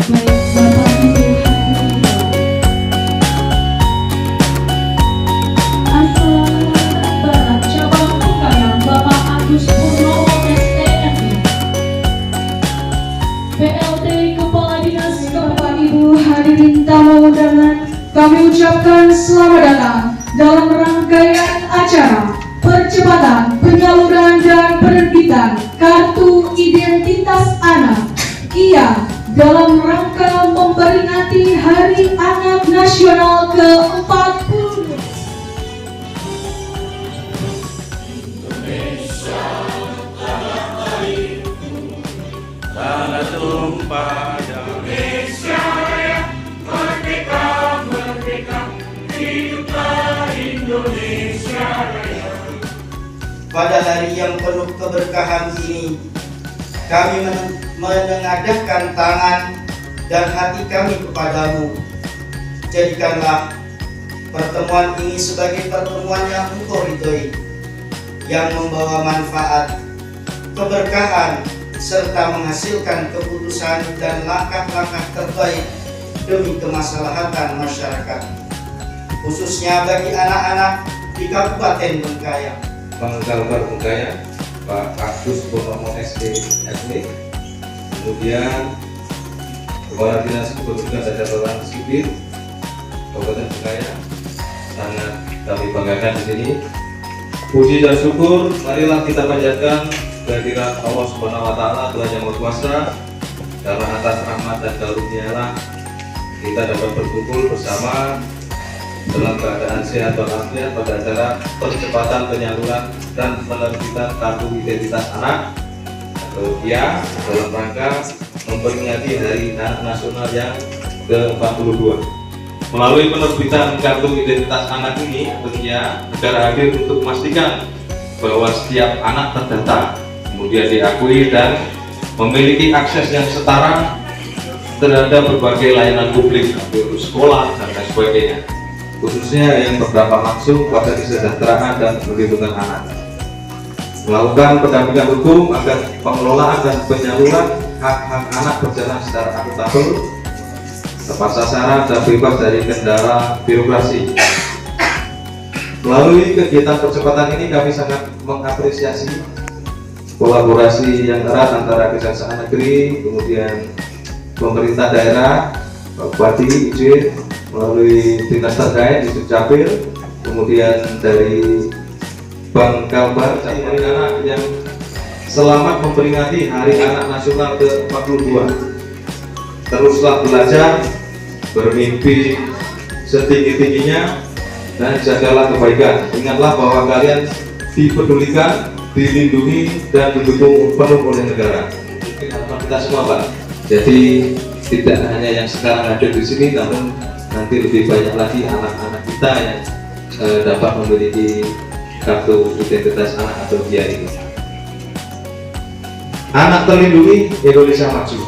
Baik Bapak Ibu hadirin, Asal Barat Cabang Bengkayang Bapak Agus Purnomo STMI, PLT Kepala Dinas. Bapak Ibu hadirin tamu undangan, kami ucapkan selamat datang dalam rangkaian acara percepatan penyaluran dan penerbitan kartu identitas anak. Ia dalam rangka memperingati Hari Anak Nasional ke-40. Tanah tumpah Indonesia Raya, merdeka, merdeka, hiduplah Indonesia Raya. Pada hari yang penuh keberkahan ini, kami menengadahkan tangan dan hati kami kepadamu. Jadikanlah pertemuan ini sebagai pertemuan yang Engkau ridhoi, yang membawa manfaat, keberkahan, serta menghasilkan keputusan dan langkah-langkah terbaik demi kemaslahatan masyarakat, khususnya bagi anak-anak di Kabupaten Bengkayang. Pangkalbar Bengkayang, Pak Agus Purnomo STMI, kemudian Kepala Dinas Kependudukan dan Catatan Sipil Kabupaten Bengkayang. Sangat kami banggakan di sini. Puji dan syukur marilah kita panjatkan kehadirat Allah Subhanahu wa taala, Tuhan Yang Maha Kuasa, karena atas rahmat dan karunia-Nya kita dapat berkumpul bersama dalam keadaan sehat walafiat pada acara percepatan penyaluran dan penerbitan kartu identitas anak atau KIA dalam rangka memperingati Hari Anak Nasional yang ke-42. Melalui penerbitan kartu identitas anak ini, tentunya negara hadir untuk memastikan bahwa setiap anak terdata, kemudian diakui dan memiliki akses yang setara terhadap berbagai layanan publik, sekolah dan lain sebagainya, khususnya yang berdampak langsung pada kesejahteraan dan perlindungan anak. Melakukan pendampingan hukum agar pengelolaan dan penyaluran hak-hak anak berjalan secara akuntabel, tepat sasaran dan bebas dari kendala birokrasi. Melalui kegiatan percepatan ini kami sangat mengapresiasi kolaborasi yang erat antara Kejaksaan Negeri, kemudian pemerintah daerah, Bupati, izin, melalui dinas terkait, Dinas Capil, kemudian dari Bangkalbar, anak yang selamat memperingati Hari Anak Nasional ke-42. Teruslah belajar, bermimpi setinggi-tingginya, dan jagalah kebaikan. Ingatlah bahwa kalian dipedulikan, dilindungi, dan didukung penuh oleh negara. Kita semua, Pak. Jadi tidak hanya yang sekarang ada di sini, namun nanti lebih banyak lagi anak-anak kita yang dapat memiliki kartu identitas anak atau KIA ini. Anak terlindungi, Indonesia maju.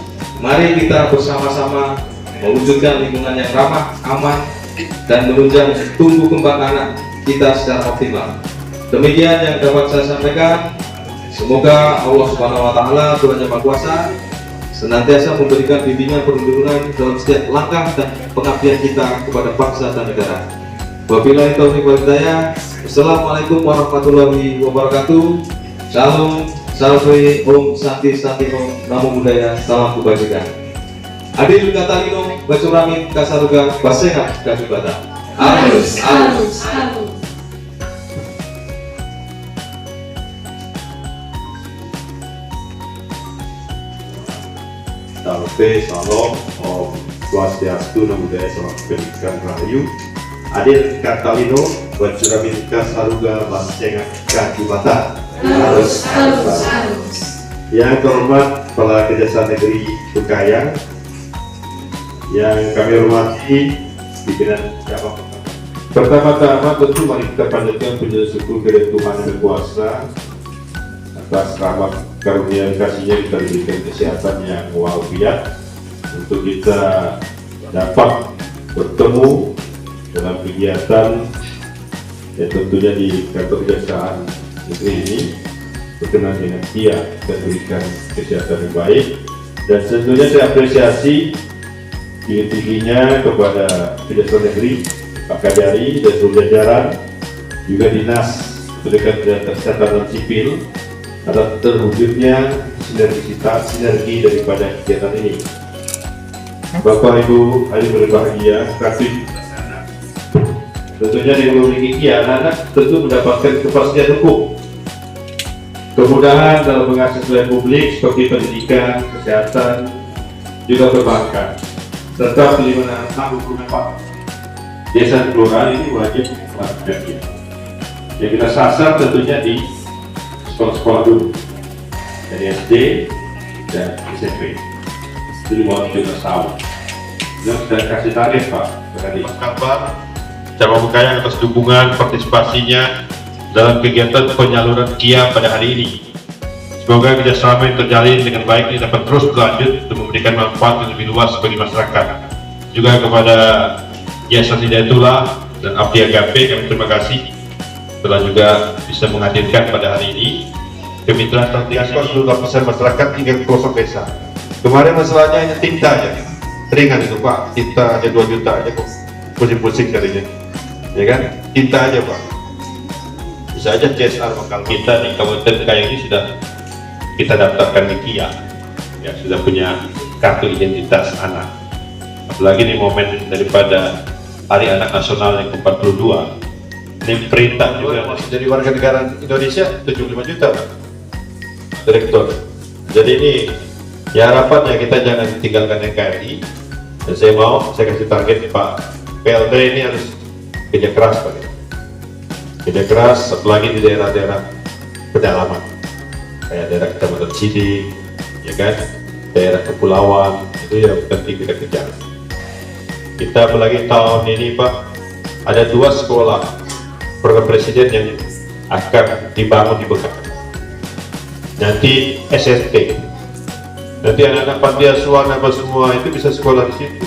Mari kita bersama-sama mewujudkan lingkungan yang ramah, aman, dan menunjang tumbuh kembang anak kita secara optimal. Demikian yang dapat saya sampaikan. Semoga Allah Subhanahu wa taala, Tuhan Yang Maha Kuasa, senantiasa memberikan bimbingan perlindungan dalam setiap langkah dan pengabdian kita kepada bangsa dan negara. Wabillahi taufiq wal hidayah. Assalamualaikum warahmatullahi wabarakatuh. Shalom, salve, om, santi, santi, om, namo buddhaya, salam kebajikan. Adil Katalino, Bacurami, Kasaruga, Basengat, Kasubata. Harus, harus, harus. Salam, salam, om, swastiastu, namo buddhaya, salam kebajikan rahayu. Adil Katalino, Bacurami, Kasaruga, Basengat, Kasubata. Harus, harus, harus. Yang terhormat Kepala Kejaksaan Negeri Bengkayang, yang kami hormati pimpinan cabang. Pertama-tama tentu mari kita panjatkan puji syukur kepada Tuhan Yang Kuasa atas rahmat karunia kasih-Nya kita diberikan kesehatan yang walafiat untuk kita dapat bertemu dalam kegiatan yang tentunya di kantor Kejaksaan Negeri ini berkenan dengan KIA, kita berikan kesehatan yang baik, dan tentunya saya apresiasi tinggi-tingginya kepada Kejaksaan Negeri, Pak Kajari dan seluruh jajaran, juga Dinas Pendidikan dan Kesehatan Sipil atas terwujudnya sinergi daripada kegiatan ini. Bapak Ibu hadirin berbahagia, kasih tentunya dengan memiliki KIA, anak-anak tentu mendapatkan kepastian hukum, kemudahan dalam mengakses layanan publik seperti pendidikan, kesehatan, juga perbankan, serta pelindungan anak hukum Pak. Desa kelurahan ini wajib melakukan KIA. Yang kita sasar tentunya di sekolah-sekolah dulu, dari SD dan SMP. Itu 15 tahun. Yang sudah kasih target Pak. Kabar cabang Bekayang atas dukungan partisipasinya dalam kegiatan penyaluran KIA pada hari ini. Semoga kerjasama yang terjalin dengan baik ini dapat terus berlanjut untuk memberikan manfaat yang lebih luas bagi masyarakat. Juga kepada Yayasan Hidayatullah dan Abdi Agape, kami terima kasih telah juga bisa menghadirkan pada hari ini kemitraan strategis seluruh lapisan masyarakat hingga ke pelosok desa. Kemarin masalahnya hanya tinta aja, ringan itu Pak, tinta aja 2 juta aja kok, pusing-pusing kalinya, ya kan? Tinta aja Pak, bisa aja CSR bakal kita di Kabupaten Bekayang ini sudah kita daftarkan di KIA, ya sudah punya kartu identitas anak. Apalagi di momen daripada Hari Anak Nasional yang ke-42. Ini perintah juga masih jadi warga negara Indonesia 75 juta Pak Direktur. Jadi ini ya harapannya kita jangan tinggalkan NKRI, dan saya kasih target Pak PLT ini harus kerja keras Pak, kerja keras apalagi di daerah-daerah pedalaman kayak daerah Kecamatan Sidik, ya kan, daerah kepulauan, itu yang penting kita kejar. Kita apalagi tahun ini Pak ada 2 sekolah program presiden yang akan dibangun di Bekayang. Nanti SNT, nanti anak-anak panti asuhan apa semua itu bisa sekolah di situ.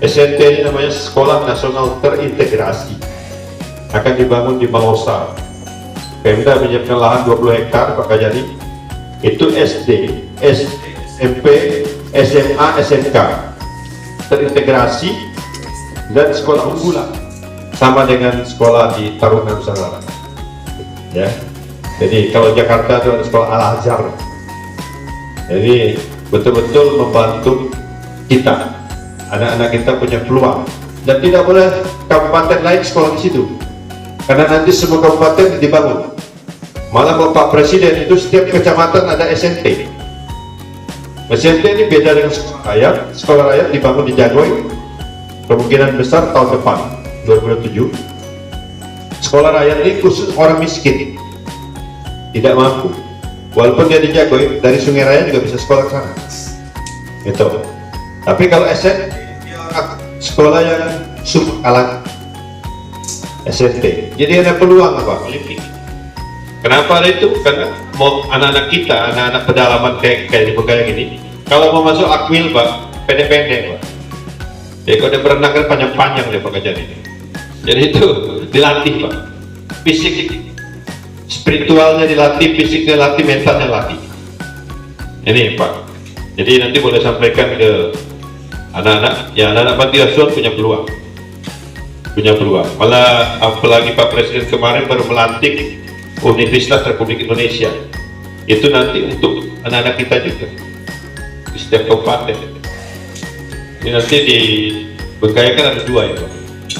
SNT ini namanya Sekolah Nasional Terintegrasi, akan dibangun di Mangosar. Pemda menyiapkan lahan 20 hektar Pak Kajari. Itu SD, SMP, SMA, SMK terintegrasi dan sekolah unggulan, sama dengan sekolah di Taruna Nusantara, ya. Jadi kalau Jakarta itu ada sekolah Al-Azhar. Jadi betul-betul membantu kita, anak-anak kita punya peluang, dan tidak boleh kabupaten lain sekolah di situ, karena nanti semua kabupaten dibangun. Malah Bapak Presiden itu setiap kecamatan ada SNT. SNT ini beda dengan sekolah rakyat. Sekolah rakyat dibangun di Jagoy, kemungkinan besar tahun depan 2007. Sekolah rakyat ini khusus orang miskin, tidak mampu, walaupun dia di Jagoy, dari Sungai Raya juga bisa sekolah ke sana gitu. Tapi kalau SNT sekolah yang subkalangan SNT, jadi ada peluang apa? Olimpik. Kenapa ada itu? Karena mau anak-anak kita, anak-anak pedalaman kayak di Bekayang ini, kalau mau masuk Akmil Pak, pendek-pendek Pak. Jadi kalau dia berenang kan panjang-panjang dia Pak Kajari. Jadi itu dilatih Pak, fisik, spiritualnya dilatih, fisiknya dilatih, mentalnya dilatih. Ini Pak. Jadi nanti boleh sampaikan ke anak-anak, ya anak-anak panti asuhan punya peluang. Malah apalagi Pak Presiden kemarin baru melantik Universitas Republik Indonesia. Itu nanti untuk anak-anak kita juga di setiap kabupaten. Ini nanti di Bekayang kan ada 2 ya Pak.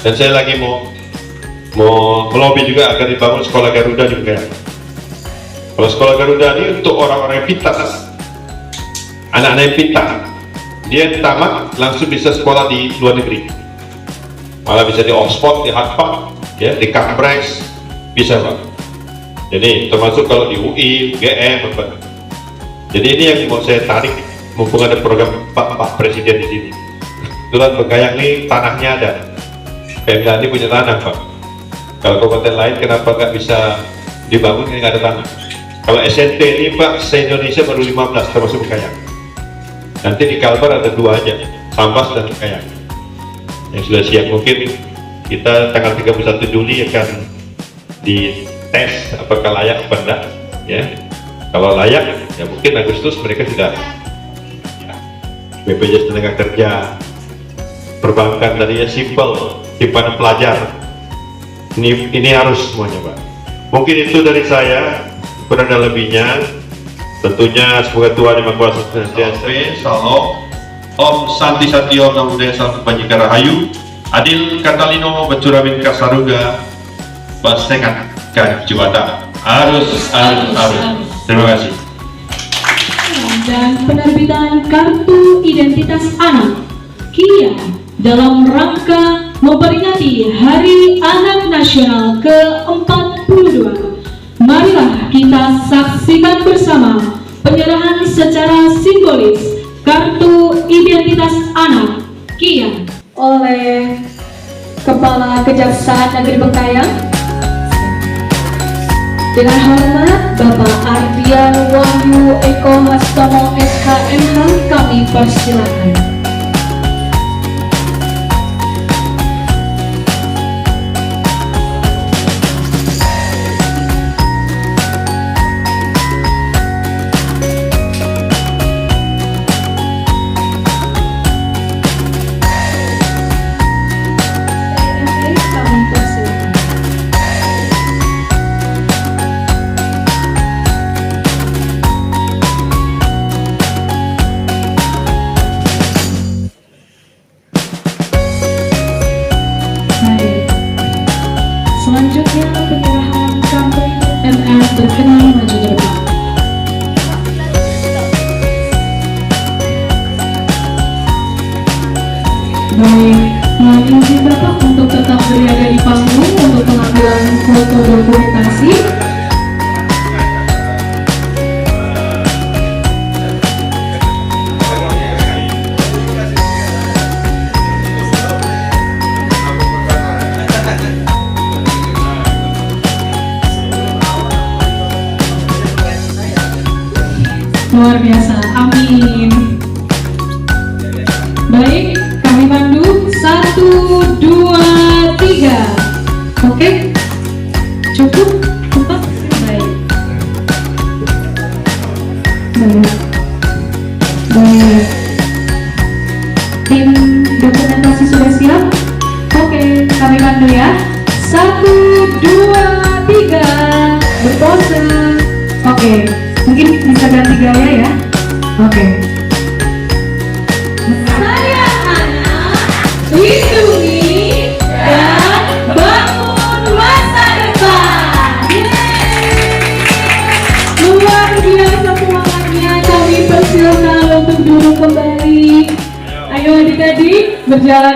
Dan saya lagi mau melobi juga agar dibangun sekolah Garuda di Bekayang. Kalau sekolah Garuda ini untuk orang-orang yang pintar, anak-anak yang pintar, dia tamat langsung bisa sekolah di luar negeri, malah bisa di Oxford, di Harvard, ya, di Cambridge, bisa Pak. Jadi termasuk kalau di UI, UGM, apa. Jadi ini yang mau saya tarik, mumpung ada program Pak Presiden di sini. Kebetulan Bekayang ini tanahnya ada, Pemda ini punya tanah Pak. Kalau kabupaten lain kenapa nggak bisa dibangun, ini nggak ada tanah. Kalau SNT ini Pak, se-Indonesia baru 15 termasuk Bekayang. Nanti di Kalbar ada 2 aja, Sambas dan Bekayang yang sudah siap. Mungkin kita tanggal 31 Juli akan dites apakah layak apa enggak, ya. Kalau layak, ya mungkin Agustus mereka sudah, ya, BPJS Tenaga Kerja, perbankan tadinya simple, simpanan pelajar. Ini harus semuanya, Pak. Mungkin itu dari saya, kurang dan lebihnya. Tentunya semoga Tuhan yang Maha Kuasa senantiasa. Salam. Om Santi Satyo Namo Buddhaya Salam Panjika Rahayu. Adil Katalino Becuramin Kasarungga. Basengat kan Jubata. Arus. Terima kasih. Dan penerbitan kartu identitas anak KIA dalam rangka memperingati Hari Anak Nasional ke-42. Marilah kita saksikan bersama penyerahan secara simbolis kartu identitas anak KIA oleh Kepala Kejaksaan Negeri Bengkayang. Dengan hormat Bapak Ardian Wahyu Eko Hastomo SKMH, kami persilakan. Selanjutnya penyerahan kartu MR berkenan maju ke depan. Baik, mohon izin Bapak untuk tetap berada di panggung untuk pengambilan foto dokumentasi. Luar biasa, amin. Baik, kami pandu 1, 2, 3. Oke, cukup, cepat, baik. Baik. Tim dokumentasi sudah siap? Oke, kami pandu ya. 1, 2, 3. Berpose. Oke. Mungkin bisa ganti gaya ya. Oke. Saya anak, lindungi dan bangun masa depan. Luar biasa semuanya. Kami persilakan untuk duduk kembali. Ayo adik-adik berjalan.